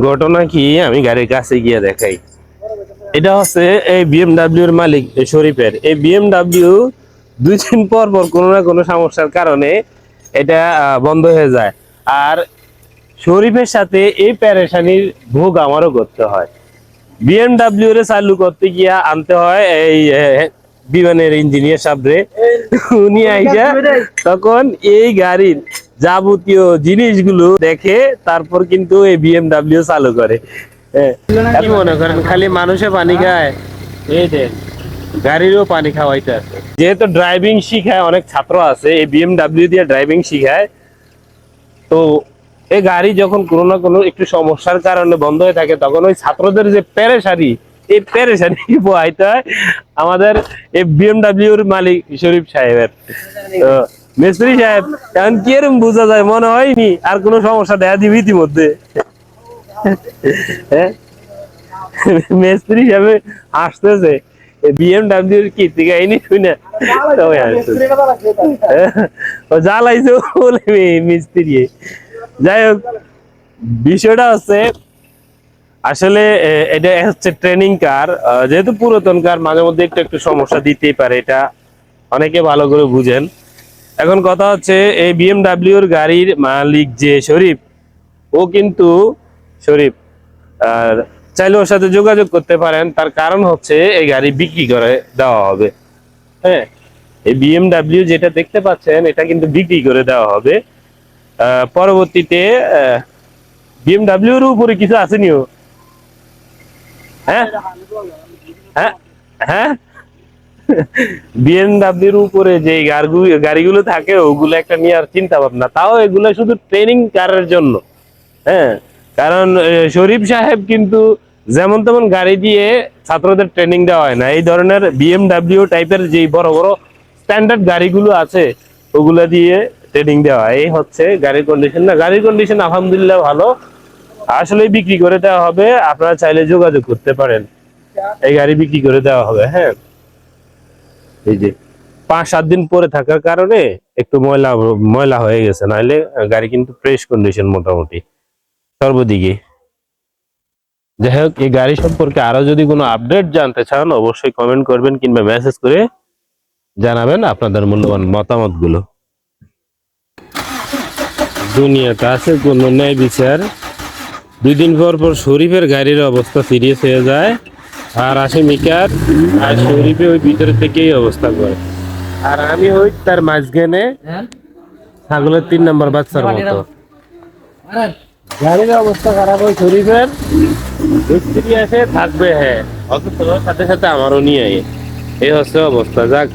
ঘটনা কি, আমি গাড়ির কাছে গিয়ে দেখাই। এটা হচ্ছে এই বিএমডাব্লিউ এর মালিক শরীফের। এই বিএমডাব্লিউ 2 দিন পর পর কোনো না কোনো সমস্যার কারণে এটা বন্ধ হয়ে যায়। আর শরীফের সাথে এই পেরেশানির ভোগ আমারও করতে হয়। বিএমডাব্লিউ এর চালু করতে গিয়া আনতে হয় এই বিমানের ইঞ্জিনিয়ার সাহেবরে। উনি আইসা তখন এই গাড়ির যাবতীয় জিনিসগুলো দেখে তারপর কিন্তু এই বিএমডাব্লিউ চালু করে। কি মনে করেন খালি মানুষে পানি খায়? এই দেখ, গাড়িরও পানি খাওয়াইতে আছে। যেহেতু ড্রাইভিং শিখায়, অনেক ছাত্র আছে এই বিএমডাব্লিউ দিয়ে ড্রাইভিং শিখায়। তো এই গাড়ি যখন কোনো না কোনো একটু সমস্যার কারণে বন্ধ হয়ে থাকে, তখন ওই ছাত্রদের যে পেরেশানি, এই পেরেশানি পোহাইতে হয় আমাদের এই বিএমডাব্লিউর মালিক শরীফ সাহেবের। তো মিস্ত্রি সাহেব এখন কি এরকম বোঝা যায়, মনে হয়নি আর কোনো সমস্যা দেখা দিবি ইতিমধ্যে। হ্যাঁ, মিস্ত্রি সাহেব আসতেছে বিএমডাব্লিউর কীর্তি কাহিনী শুনে জ্বালাইছে বলে মিস্ত্রি। যাই হোক, বিষয়টা হচ্ছে আসলে এটা হচ্ছে ট্রেনিং কার। যেহেতু পুরাতন কার, মাঝে মধ্যে একটু একটু সমস্যা দিতেই পারে, এটা অনেকে ভালো করে বুঝেন। এখন কথা হচ্ছে এই বিএমডাব্লিউর গাড়ির মালিক যে শরীফ, ও কিন্তু শরীফ আর চাইলে ওর সাথে যোগাযোগ করতে পারেন। তার কারণ হচ্ছে এই গাড়ি বিক্রি করে দেওয়া হবে। হ্যাঁ, এই বিএমডাব্লিউ যেটা দেখতে পাচ্ছেন এটা কিন্তু বিক্রি করে দেওয়া হবে পরবর্তীতে। বিএমডাব্লিউর উপরে কিছু আসেনি ও? হ্যাঁ হ্যাঁ হ্যাঁ, বিএমডাব্লিউর উপরে যে গাড়িগুলো থাকে ওগুলো একটা নেওয়ার চিন্তা ভাবনা, তাও এগুলো শুধু ট্রেনিং কারের জন্য। হ্যাঁ, কারণ শরীফ সাহেব কিন্তু যেমন তেমন গাড়ি দিয়ে ছাত্রদের ট্রেনিং দেওয়া হয় না। এই ধরনের বিএমডাব্লিউ টাইপের যে বড় বড় স্ট্যান্ডার্ড গাড়িগুলো আছে ওগুলা দিয়ে ট্রেনিং দেওয়া। এই হচ্ছে গাড়ির কন্ডিশন। না, গাড়ির কন্ডিশন আলহামদুলিল্লাহ ভালো, আসলে বিক্রি করে দেওয়া হবে। আপনারা চাইলে যোগাযোগ করতে পারেন, এই গাড়ি বিক্রি করে দেওয়া হবে। হ্যাঁ, এই যে 5-7 দিন পরে থাকার কারণে একটু ময়লা ময়লা হয়ে গেছে, নাহলে গাড়ি কিন্তু ফ্রেশ কন্ডিশন মোটামুটি সর্বদিকে। যাই হোক, এই গাড়ি সম্পর্কে আরো যদি কোনো আপডেট জানতে চান অবশ্যই কমেন্ট করবেন কিংবা মেসেজ করে জানাবেন আপনাদের মূল্যবান মতামত গুলো। দুনিয়াতে আছে কোনো ন্যায় বিচার? 2 দিন পর পর শরীফের গাড়ির অবস্থা সিরিয়াস হয়ে যায়, আর আসে মিকার, আর শরীফে ওই ভিতরে থেকেই অবস্থা করে, আর আমি হই তার মাঝখানে ছাগলের 3 নম্বর বাচ্চার মতো। গাড়ির অবস্থা খারাপ হয় শরীফের, মিস্ত্রি আসে থাকবে, হ্যাঁ, অথচ সাথে সাথে আমারও নিয়ে এই হচ্ছে অবস্থা। যাক।